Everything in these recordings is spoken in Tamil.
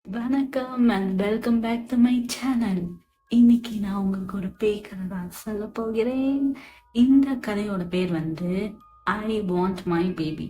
வணக்கம் and welcome back to my channel. இன்னைக்கு நான் உங்களுக்கு ஒரு பேய் கதை தான் சொல்ல போகிறேன். இந்த கதையோட பேர் வந்து ஐ வாண்ட் மை பேபி.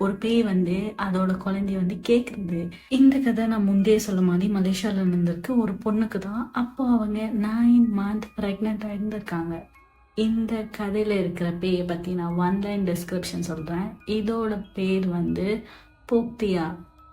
ஒரு பேய் வந்து அதோட குழந்தைய வந்து கேட்குறது. இந்த கதை நான் முந்தைய சொல்ல மாதிரி மலேசியாவில் இருந்திருக்கு. ஒரு பொண்ணுக்கு தான். அப்போ அவங்க 9 month ப்ரெக்னென்ட் இருந்திருக்காங்க. இந்த கதையில இருக்கிற பேயை பத்தி நான் ஒன்லைன் டிஸ்கிரிப்ஷன் சொல்றேன். இதோட பேர் வந்து போக்தியா.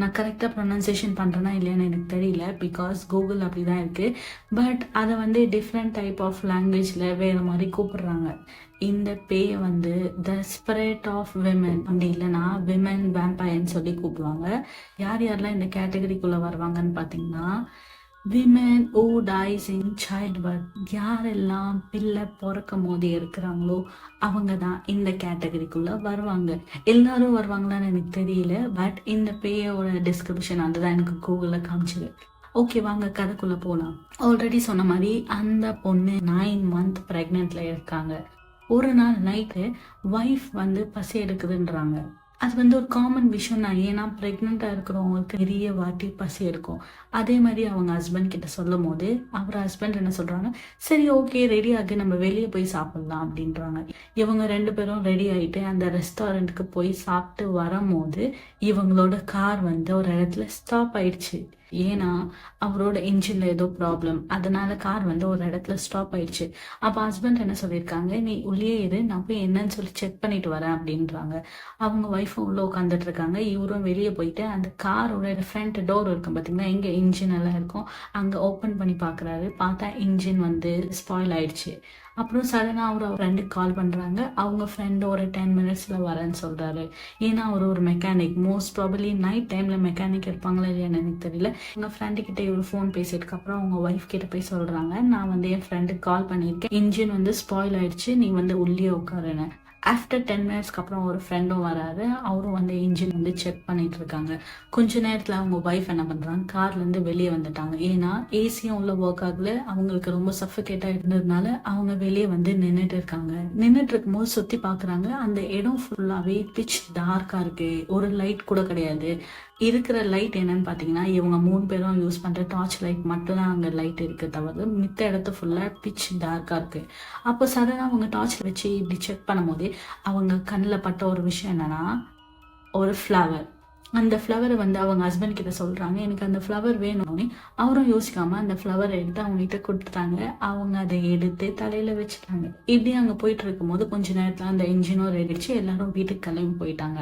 நான் கரெக்டாக ப்ரொனன்சியேஷன் பண்ணுறேன்னா இல்லையான்னு எனக்கு தெரியல, பிகாஸ் கூகுள் அப்படி தான் இருக்குது. பட் அதை வந்து டிஃப்ரெண்ட் டைப் ஆஃப் லாங்குவேஜில் வேறு மாதிரி கூப்பிடுறாங்க. இந்த பேயை வந்து த ஸ்பிரிட் ஆஃப் விமன் அப்படி இல்லைன்னா விமன் வேம்பயர்னு சொல்லி கூப்பிடுவாங்க. யார் யாரெல்லாம் இந்த கேட்டகரிக்குள்ளே வருவாங்கன்னு பார்த்தீங்கன்னா, விமன் ஓ டைஸ் இன் சைல்ட் பர்த். யாரெல்லாம் பிள்ளை பிறக்கும் போது இருக்கிறாங்களோ அவங்க தான் இந்த கேட்டகரிக்குள்ள வருவாங்க. எல்லாரும் வருவாங்களான்னு எனக்கு தெரியல, பட் இந்த பேயோட டிஸ்கிரிப்ஷன் அதுதான் எனக்கு கூகுளில் காமிச்சது. ஓகே, வாங்க கதைக்குள்ள போகலாம். ஆல்ரெடி சொன்ன மாதிரி அந்த பொண்ணு 9 month ப்ரெக்னென்ட்ல இருக்காங்க. ஒரு நாள் நைட்டு ஒய்ஃப் வந்து பசி எடுக்குதுன்றாங்க. அது வந்து ஒரு காமன் விஷயம் தான். ஏன்னா ப்ரெக்னெண்ட்டாக இருக்கிறவங்களுக்கு பெரிய வாட்டி பசி இருக்கும். அதே மாதிரி அவங்க ஹஸ்பண்ட் கிட்ட சொல்லும் போது அவர் ஹஸ்பண்ட் என்ன சொல்கிறாங்க, சரி ஓகே ரெடி ஆகி நம்ம வெளியே போய் சாப்பிட்லாம் அப்படின்றாங்க. இவங்க 2 பேரும் ரெடி ஆகிட்டு அந்த ரெஸ்டாரண்ட்டுக்கு போய் சாப்பிட்டு வரும்போது இவங்களோட கார் வந்து ஒரு இடத்துல ஸ்டாப் ஆயிடுச்சு. ஏன்னா அவரோட இன்ஜின்ல ஏதோ ப்ராப்ளம், அதனால கார் வந்து ஒரு இடத்துல ஸ்டாப் ஆயிடுச்சு. அப்போ ஹஸ்பண்ட் என்ன சொல்லியிருக்காங்க, நீ உள்ளே இரு, நான் போய் என்னன்னு சொல்லி செக் பண்ணிட்டு வரேன் அப்படின்றாங்க. அவங்க ஒய்ஃபும் உள்ள உட்காந்துட்டு இருக்காங்க. இவரும் வெளியே போயிட்டு அந்த காரோட ஃப்ரண்ட் டோர் இருக்கும் பார்த்தீங்கன்னா, எங்கே இன்ஜின் எல்லாம் இருக்கும் அங்கே ஓப்பன் பண்ணி பார்க்குறாரு. பார்த்தா இன்ஜின் வந்து ஸ்பாயில் ஆயிடுச்சு. அப்புறம் சடனாக அவர் ஃப்ரெண்டுக்கு கால் பண்ணுறாங்க. அவங்க ஃப்ரெண்டு ஒரு 10 minutesல வரேன்னு சொல்கிறாரு. ஏன்னா அவர் ஒரு மெக்கானிக். மோஸ்ட் ப்ராபப்ளி நைட் டைமில் மெக்கானிக் இருப்பாங்களா இல்லையான்னு எனக்கு தெரியல. எங்கள் ஃப்ரெண்டு கிட்ட இவர் ஃபோன் பேசிட்டு அப்புறம் அவங்க ஒய்ஃப் கிட்ட போய் சொல்கிறாங்க, நான் வந்து என் ஃப்ரெண்டுக்கு கால் பண்ணியிருக்கேன், இன்ஜின் வந்து ஸ்பாயில் ஆயிடுச்சு, நீ வந்து உள்ளே உட்காருன்னு. ஆஃப்டர் 10 minutesக்கு அப்புறம் ஒரு ஃப்ரெண்டும் வராரு. அவரும் வந்து இன்ஜின் வந்து செக் பண்ணிட்டு இருக்காங்க. கொஞ்ச நேரத்தில் அவங்க ஒய்ஃப் என்ன பண்ணுறாங்க, கார்லேருந்து வெளியே வந்துட்டாங்க. ஏன்னா ஏசியும் உள்ள ஒர்க் ஆகல, அவங்களுக்கு ரொம்ப சஃபகேட்டாக இருந்ததுனால அவங்க வெளியே வந்து நின்றுட்டு இருக்காங்க. நின்றுட்டு இருக்கும்போது சுற்றி பார்க்குறாங்க. அந்த இடம் ஃபுல்லாகவே பிச் டார்க்காக இருக்கு. ஒரு லைட் கூட கிடையாது. இருக்கிற லைட் என்னன்னு பார்த்தீங்கன்னா, இவங்க 3 பேரும் யூஸ் பண்ணுற டார்ச் லைட் மட்டும் தான் அங்கே லைட் இருக்கு, தவிர மித்த இடத்து ஃபுல்லாக பிச் டார்க்காக இருக்கு. அப்போ சடனாக அவங்க டார்ச் வச்சு இப்படி செக் பண்ணும்போது அவங்க கண்ணில் பட்ட ஒரு விஷயம் என்னன்னா, ஒரு ஃப்ளவர். அந்த ஃப்ளவரை வந்து அவங்க ஹஸ்பண்ட் கிட்ட சொல்றாங்க, எனக்கு அந்த ஃப்ளவர் வேணும்னு. அவரும் யோசிக்காம அந்த ஃப்ளவரை எடுத்து அவங்க கிட்ட கொடுத்துட்டாங்க. அவங்க அதை எடுத்து தலையில வச்சுட்டாங்க. இப்படி அங்கே போயிட்டு இருக்கும்போது கொஞ்ச நேரத்தில் அந்த இன்ஜினும் ரெடிச்சு எல்லாரும் வீட்டுக்கு கிளம்பி போயிட்டாங்க.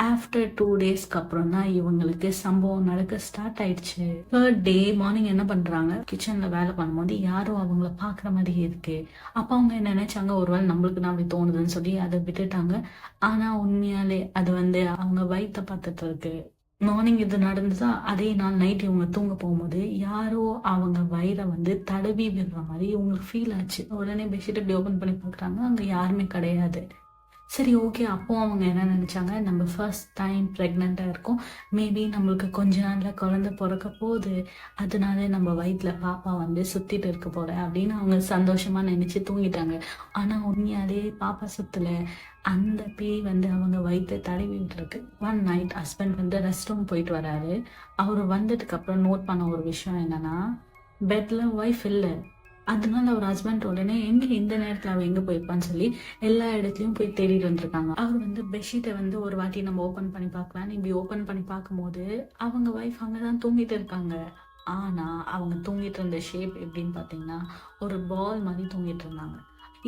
ஆஃப்டர் 2 daysக்கு அப்புறம் தான் இவங்களுக்கு சம்பவம் நடக்க ஸ்டார்ட் ஆயிடுச்சு. 3rd day மார்னிங் என்ன பண்றாங்க, கிச்சன்ல வேலை பண்ணும்போது யாரும் அவங்கள பாக்குற மாதிரி இருக்கு. அப்ப அவங்க என்ன நினைச்சாங்க, ஒருவேளை நம்மளுக்கு தான் அப்படி தோணுதுன்னு சொல்லி அதை விட்டுட்டாங்க. ஆனா உண்மையாலே அது வந்து அவங்க வயிற்ற பார்த்துட்டு இருக்கு. மார்னிங் இது நடந்துச்சா, அதே நாள் நைட் இவங்க தூங்க போகும்போது யாரோ அவங்க வயிறை வந்து தடவி விடுற மாதிரி இவங்களுக்கு ஃபீல் ஆச்சு. உடனே பெட்ஷீட் இப்படி ஓப்பன் பண்ணி பார்க்குறாங்க, அங்கே யாருமே கிடையாது. சரி ஓகே, அப்போ அவங்க என்ன நினச்சாங்க, நம்ம ஃபர்ஸ்ட் டைம் ப்ரெக்னெண்ட்டாக இருக்கோம், மேபி நம்மளுக்கு கொஞ்ச நாளில் குழந்தை பிறக்க போகுது, அதனால நம்ம வயிற்றில் பாப்பா வந்து சுற்றிட்டு இருக்க போகிறேன் அப்படின்னு அவங்க சந்தோஷமாக நினச்சி தூங்கிட்டாங்க. ஆனால் உண்மையாலே பாப்பா சுற்றலை. அந்த பேய் வந்து அவங்க வயிற்றை தடவிட்டு இருக்கு. ஒன் நைட் ஹஸ்பண்ட் வந்து ரெஸ்ட் ரூம் போயிட்டு வராரு. அவர் வந்ததுக்கு அப்புறம் நோட் பண்ண ஒரு விஷயம் என்னன்னா, பெட்ல ஒய்ஃப் இல்லை. அதனால அவர் ஹஸ்பண்ட் உடனே எங்க இந்த நேரத்துல அவ எங்க போயிருப்பான்னு சொல்லி எல்லா இடத்துலயும் போய் தேடிட்டு வந்திருக்காங்க. அவர் வந்து பெட்ஷீட்டை வந்து ஒரு வாட்டி நம்ம ஓபன் பண்ணி பார்க்கலாம், இப்படி ஓபன் பண்ணி பார்க்கும்போது அவங்க ஒய்ஃப் அங்கதான் தூங்கிட்டு இருக்காங்க. ஆனா அவங்க தூங்கிட்டு இருந்த ஷேப் எப்படின்னு பாத்தீங்கன்னா, ஒரு பால் மாதிரி தூங்கிட்டு இருந்தாங்க.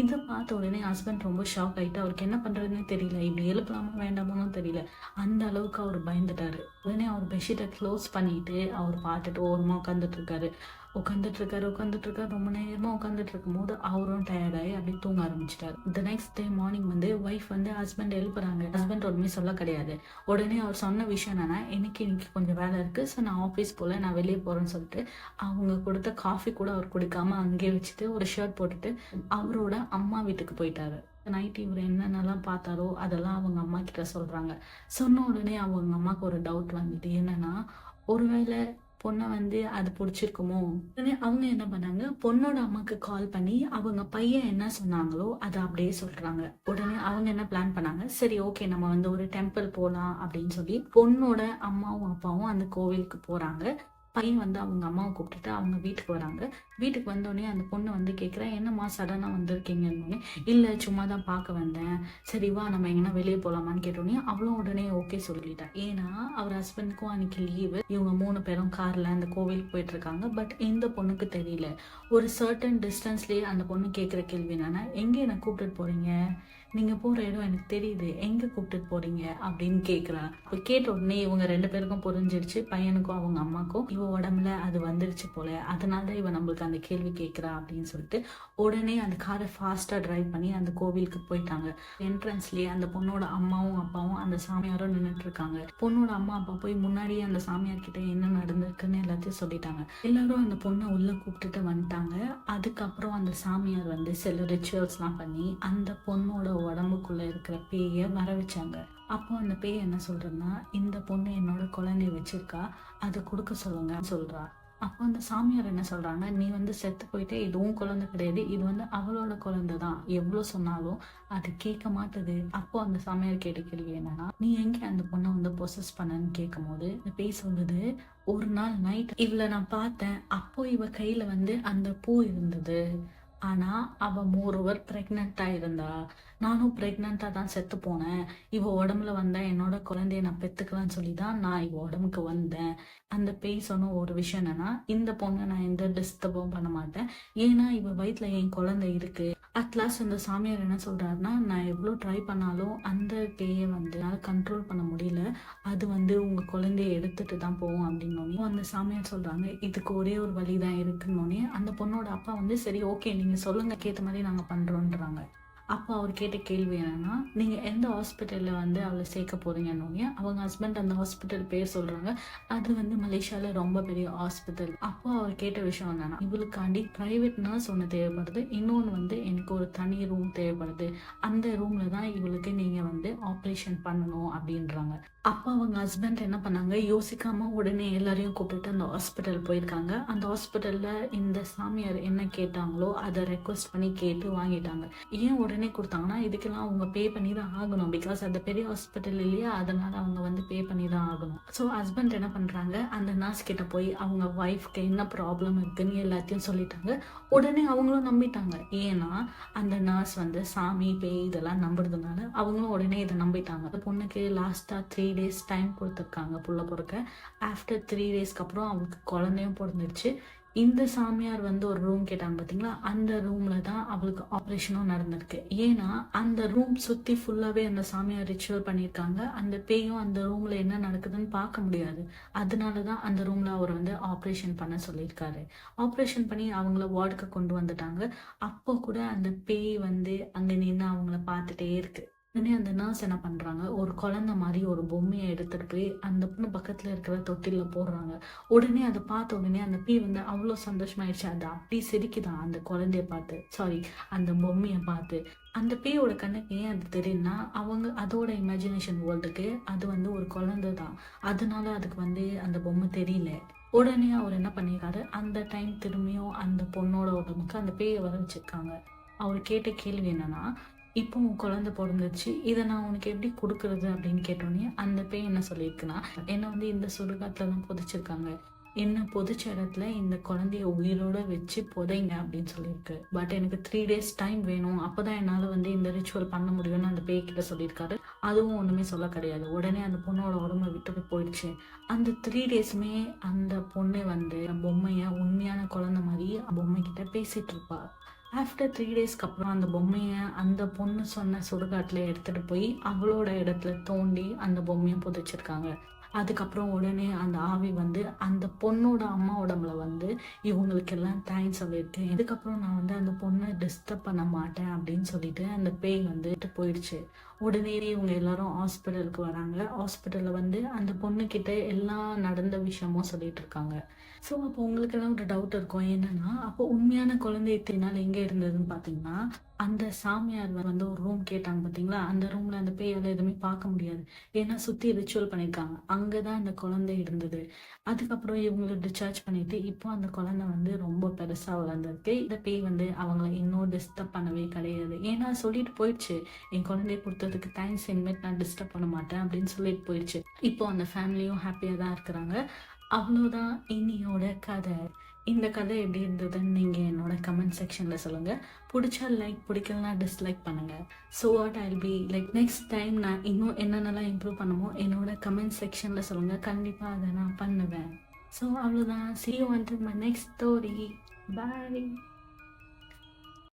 இதை பார்த்த உடனே ஹஸ்பண்ட் ரொம்ப ஷாக் ஆயிட்டு அவருக்கு என்ன பண்றதுன்னு தெரியல, இப்படி எழுப்பலாமா வேண்டாமோன்னு தெரியல. அந்த அளவுக்கு அவர் பயந்துட்டாரு. உடனே அவர் பெட்ஷீட்டை க்ளோஸ் பண்ணிட்டு அவர் பார்த்துட்டு ஓரமா உட்காந்துட்டு இருக்காரு. ரொம்ப நேரமா உட்காந்துட்டு இருக்கும்போது அவரும் டயர்டாகி அப்படியே தூங்க ஆரம்பிச்சிட்டாரு. த நெக்ஸ்ட் டே மார்னிங் வந்து ஒய்ஃப் வந்து ஹஸ்பண்ட் எழுப்புறாங்க. ஹஸ்பண்ட் உடனே சொல்ல கிடையாது. உடனே அவர் சொன்ன விஷயம் என்னன்னா, இன்னைக்கு கொஞ்சம் வேலை இருக்கு, ஸோ நான் ஆஃபீஸ் போல நான் வெளியே போறேன்னு சொல்லிட்டு அவங்க கொடுத்த காஃபி கூட அவர் குடிக்காம அங்கேயே வச்சுட்டு ஒரு ஷர்ட் போட்டுட்டு அவரோட அம்மா வீட்டுக்கு போயிட்டாரு. நைட் இவர் என்னென்னலாம் பார்த்தாரோ அதெல்லாம் அவங்க அம்மா கிட்ட சொல்றாங்க. சொன்ன உடனே அவங்க அம்மாவுக்கு ஒரு டவுட் வந்துட்டு, என்னன்னா ஒருவேளை பொண்ணை வந்து அது பிடிச்சிருக்குமோ. உடனே அவங்க என்ன பண்ணாங்க, பொண்ணோட அம்மாக்கு கால் பண்ணி அவங்க பையன் என்ன சொன்னாங்களோ அதை அப்படியே சொல்றாங்க. உடனே அவங்க என்ன பிளான் பண்ணாங்க, சரி ஓகே நம்ம வந்து ஒரு டெம்பிள் போகலாம் அப்படின்னு சொல்லி பொண்ணோட அம்மாவும் அப்பாவும் அந்த கோவிலுக்கு போறாங்க. பையன் வந்து அவங்க அம்மாவை கூப்பிட்டுட்டு அவங்க வீட்டுக்கு வராங்க. வீட்டுக்கு வந்தோடனே அந்த பொண்ணு வந்து கேட்குறா, என்னம்மா சடனாக வந்திருக்கீங்கன்னு. இல்லை சும்மா தான் பார்க்க வந்தேன், சரி வா நம்ம எங்கன்னா வெளியே போகலாமான்னு கேட்டோடனே அவளும் உடனே ஓகே சொல்லிட்டா. ஏன்னா அவர் ஹஸ்பண்டுக்கும் அன்னைக்கு லீவு, இவங்க 3 பேரும் காரில் அந்த கோவிலுக்கு போயிட்டு இருக்காங்க. பட் இந்த பொண்ணுக்கு தெரியல. ஒரு சர்டன் டிஸ்டன்ஸ்லேயே அந்த பொண்ணு கேட்குற கேள்வி என்னன்னா, எங்கே என்னை கூப்பிட்டுட்டு போகிறீங்க, நீங்கள் போகிற இடம் எனக்கு தெரியுது, எங்கே கூப்பிட்டுட்டு போகிறீங்க அப்படின்னு கேட்குறா. இப்போ கேட்ட உடனே இவங்க 2 பேருக்கும் புரிஞ்சிருச்சு, பையனுக்கும் அவங்க அம்மாக்கும் இவ உடம்புல அது வந்துருச்சு போல, அதனால தான் இவ நம்மளுக்கு அந்த கேள்வி கேட்குறா அப்படின்னு சொல்லிட்டு உடனே அந்த காரை ஃபாஸ்ட்டாக டிரைவ் பண்ணி அந்த கோவிலுக்கு போயிட்டாங்க. என்ட்ரன்ஸ்லேயே அந்த பொண்ணோட அம்மாவும் அப்பாவும் அந்த சாமியாரும் நின்றுட்டு இருக்காங்க. பொண்ணோட அம்மா அப்பா போய் முன்னாடியே அந்த சாமியார் கிட்ட என்ன நடந்திருக்குன்னு எல்லாத்தையும் சொல்லிட்டாங்க. எல்லாரும் அந்த பொண்ணை உள்ள கூப்பிட்டுட்டு வந்துட்டாங்க. அதுக்கப்புறம் அந்த சாமியார் வந்து சில ரிச்சுவல்ஸ்லாம் பண்ணி அந்த பொண்ணோட உடம்புக்குள்ள இருக்கிற பேயை வர வச்சாங்க. அப்போ அந்த பேய் என்ன சொல்றதுன்னா, இந்த பொண்ணு என்னோட குழந்தைய வச்சிருக்கா, அதை கொடுக்க சொல்லுங்க சொல்றா. அப்போ அந்த சாமியார் என்ன சொல்றாங்க, நீ வந்து செத்து போயிட்டே, இதுவும் குழந்தை கிடையாது, இது வந்து அவளோட குழந்தை தான், எவ்வளோ சொன்னாலும் அது கேட்க மாட்டுது. அப்போ அந்த சாமியார் கேட்ட கேள்வி என்னன்னா, நீ எங்க அந்த பொண்ணை வந்து பொசஸ் பண்ணன்னு கேட்கும் போது இந்த பேய் சொல்லுது, ஒரு நாள் நைட் இவளை நான் பார்த்தேன், அப்போ இவ கையில வந்து அந்த பூ இருந்தது, ஆனா அவ மோரோவர் பிரெக்னெண்டா இருந்தா, நானும் பிரெக்னெண்டா தான் செத்து போனேன், இவ உடம்புல வந்தா என்னோட குழந்தைய நான் பெத்துக்கலாம்னு சொல்லி தான் நான் இவ உடம்புக்கு வந்தேன். அந்த பேய் சொன்ன ஒரு விஷயம் என்னன்னா, இந்த பொண்ணை நான் எந்த டிஸ்டர்பும் பண்ண மாட்டேன், ஏன்னா இவ வயிற்றுல என் குழந்தை இருக்கு. அட்லாஸ்ட் அந்த சாமியார் என்ன சொல்றாருன்னா, நான் எவ்வளோ ட்ரை பண்ணாலும் அந்த பேயை வந்து என்னால் கண்ட்ரோல் பண்ண முடியல, அது வந்து உங்க குழந்தைய எடுத்துட்டு தான் போவோம் அப்படின்னோடனே அந்த சாமியார் சொல்றாங்க, இதுக்கு ஒரே ஒரு வழி தான் இருக்குன்னொடனே அந்த பொண்ணோட அப்பா வந்து சரி ஓகே நீங்க சொல்லுங்க, கேட்ட மாதிரி நாங்க பண்றோன்றாங்க. அப்போ அவர் கேட்ட கேள்வி என்னன்னா, நீங்கள் எந்த ஹாஸ்பிட்டலில் வந்து அவளை சேர்க்க போகிறீங்கன்னொன்னே அவங்க ஹஸ்பண்ட் அந்த ஹாஸ்பிட்டல் பேர் சொல்கிறாங்க. அது வந்து மலேசியாவில் ரொம்ப பெரிய ஹாஸ்பிட்டல். அப்போ அவர் கேட்ட விஷயம் என்னன்னா, இவளுக்காண்டி ப்ரைவேட் நர்ஸ் ஒன்று தேவைப்படுது, இன்னொன்று வந்து எனக்கு ஒரு தனி ரூம் தேவைப்படுது, அந்த ரூமில் தான் இவளுக்கு நீங்கள் வந்து ஆப்ரேஷன் பண்ணணும் அப்படின்றாங்க. அப்போ அவங்க ஹஸ்பண்ட் என்ன பண்ணாங்க, யோசிக்காம உடனே எல்லாரையும் கூப்பிட்டு அந்த ஹாஸ்பிட்டல் போயிருக்காங்க. அந்த ஹாஸ்பிட்டலில் இந்த சாமியார் என்ன கேட்டாங்களோ அதை ரெக்வஸ்ட் பண்ணி கேட்டு வாங்கிட்டாங்க. ஏன் உடனே கொடுத்தாங்கன்னா, இதுக்கெல்லாம் அவங்க பே பண்ணி தான் ஆகணும், பிகாஸ் அந்த பெரிய ஹாஸ்பிட்டல் இல்லையா, அதனால அவங்க வந்து பே பண்ணி தான் ஆகணும். ஸோ ஹஸ்பண்ட் என்ன பண்ணுறாங்க, அந்த நர்ஸ் கிட்ட போய் அவங்க ஒய்ஃப்க்கு என்ன ப்ராப்ளம் இருக்குன்னு எல்லாத்தையும் சொல்லிட்டாங்க. உடனே அவங்களும் நம்பிட்டாங்க. ஏன்னா அந்த நர்ஸ் வந்து சாமி பேய் இதெல்லாம் நம்புறதுனால அவங்களும் உடனே இதை நம்பிட்டாங்க. அந்த பொண்ணுக்கு லாஸ்ட்டாக 3 days டைம் கொடுத்துருக்காங்க புள்ள பிறக்க. ஆஃப்டர் 3 daysக்கு அப்புறம் அவளுக்கு குழந்தையும் பிறந்துருச்சு. இந்த சாமியார் வந்து ஒரு ரூம் கேட்டாங்க பார்த்தீங்களா, அந்த ரூம்ல தான் அவளுக்கு ஆப்ரேஷனும் நடந்திருக்கு. ஏன்னா அந்த ரூம் சுற்றி ஃபுல்லாகவே அந்த சாமியார் ரிச்சுவல் பண்ணியிருக்காங்க. அந்த பேயும் அந்த ரூம்ல என்ன நடக்குதுன்னு பார்க்க முடியாது, அதனால தான் அந்த ரூம்ல அவர் வந்து ஆப்ரேஷன் பண்ண சொல்லியிருக்காரு. ஆப்ரேஷன் பண்ணி அவங்கள வார்டுக்கு கொண்டு வந்துட்டாங்க. அப்போ கூட அந்த பேய் வந்து அங்கே நின்று அவங்கள பார்த்துட்டே இருக்கு. உடனே அந்த நர்ஸ் என்ன பண்றாங்க, ஒரு குழந்தை மாதிரி ஒரு பொம்மையை எடுத்துட்டு போய் அந்த பொண்ணு பக்கத்துல இருக்கிற தொட்டில போடுறாங்க. உடனே அதை பார்த்த உடனே அந்த பேய் வந்து அவ்வளோ சந்தோஷமாயிடுச்சு. அது அப்படி சிரிக்குதான் அந்த குழந்தைய பார்த்து, சாரி அந்த பொம்மையை பார்த்து. அந்த பேயோட கண்ணுக்கு ஏன் அது தெரியும்னா, அவங்க அதோட இமேஜினேஷன் வேர்ல்டுக்கு அது வந்து ஒரு குழந்தை தான், அதனால அதுக்கு வந்து அந்த பொம்மை தெரியல. உடனே அவர் என்ன பண்ணியிருக்காரு, அந்த டைம் திரும்பியும் அந்த பொண்ணோட உடம்புக்கு அந்த பேயை வர வச்சிருக்காங்க. அவர் கேட்ட கேள்வி என்னன்னா, இப்போ உன் குழந்தை பிறந்துச்சு, இதை நான் உனக்கு எப்படி கொடுக்குறது அப்படின்னு கேட்டோன்னே அந்த பேய் என்ன சொல்லியிருக்குன்னா, என்னை வந்து இந்த சுடுகாட்டில் தான் புதைச்சிருக்காங்க, என்ன புதைச்ச இடத்துல இந்த குழந்தைய உயிரோட வச்சு புதைங்க அப்படின்னு சொல்லியிருக்கு. பட் எனக்கு 3 days டைம் வேணும், அப்போதான் என்னால் வந்து இந்த ரிச்சுவல் பண்ண முடியும்னு அந்த பேய் கிட்ட சொல்லியிருக்காரு. அதுவும் ஒன்றுமே சொல்ல கிடையாது. உடனே அந்த பொண்ணோட உடம்பை விட்டு போயிடுச்சு. அந்த 3 daysமே அந்த பொண்ணு வந்து பொம்மையை உண்மையான குழந்தை மாதிரி பொம்மை கிட்ட பேசிட்டு இருப்பா. ஆஃப்டர் 3 daysக்கு அப்புறம் அந்த பொம்மையை அந்த பொண்ணு சொன்ன சுடுகாட்டில் எடுத்துகிட்டு போய் அவளோட இடத்துல தோண்டி அந்த பொம்மையை புதைச்சிருக்காங்க. அதுக்கப்புறம் உடனே அந்த ஆவி வந்து அந்த பொண்ணோட அம்மா உடம்புல வந்து இவங்களுக்கெல்லாம் தேங்க்ஸ் சொல்லியிருக்கு. இதுக்கப்புறம் நான் வந்து அந்த பொண்ணை டிஸ்டர்ப் பண்ண மாட்டேன் அப்படின்னு சொல்லிட்டு அந்த பேய் வந்துட்டு போயிடுச்சு. உடனே இவங்க எல்லாரும் ஹாஸ்பிட்டலுக்கு வராங்க. ஹாஸ்பிட்டலில் வந்து அந்த பொண்ணுக்கிட்ட எல்லா நடந்த விஷயமும் சொல்லிட்டு இருக்காங்க. ஸோ அப்போ உங்களுக்கெல்லாம் ஒரு டவுட் இருக்கும், என்னன்னா அப்போ உண்மையான குழந்தை இத்தனை நாள் எங்கே இருந்ததுன்னு பார்த்தீங்கன்னா, அந்த சாமியார் வந்து ஒரு ரூம் கேட்டாங்க பார்த்தீங்களா, அந்த ரூமில் அந்த பேயால் எதுவுமே பார்க்க முடியாது, ஏன்னா சுற்றி ரிச்சுவல் பண்ணியிருக்காங்க. அங்கே தான் அந்த குழந்தை இருந்தது. அதுக்கப்புறம் இவங்களை டிஸ்சார்ஜ் பண்ணிட்டு இப்போ அந்த குழந்தை வந்து ரொம்ப பெருசாக வளர்ந்துருக்கு. இந்த பேய் வந்து அவங்கள இன்னும் டிஸ்டர்ப் பண்ணவே கிடையாது, ஏன்னா சொல்லிட்டு போயிடுச்சு, என் குழந்தைய கொடுத்ததுக்கு தேங்க்ஸ், இனிமேட் நான் டிஸ்டர்ப் பண்ண மாட்டேன் அப்படின்னு சொல்லிட்டு போயிடுச்சு. இப்போ அந்த ஃபேமிலியும் ஹாப்பியாக தான் இருக்கிறாங்க. அவ்வளோதான் இன்னியோட கதை. இந்த கதை எப்படி இருந்ததுன்னு நீங்கள் என்னோட கமெண்ட் செக்ஷனில் சொல்லுங்கள். பிடிச்சா லைக், பிடிக்கலனா டிஸ்லைக் பண்ணுங்கள். So what I'll be like next time நான் இன்னும் என்னென்னலாம் இம்ப்ரூவ் பண்ணுமோ என்னோட கமெண்ட் செக்ஷனில் சொல்லுங்கள். கண்டிப்பாக அதை நான் பண்ணுவேன். ஸோ அவ்வளோதான். see you until my next story. Bye.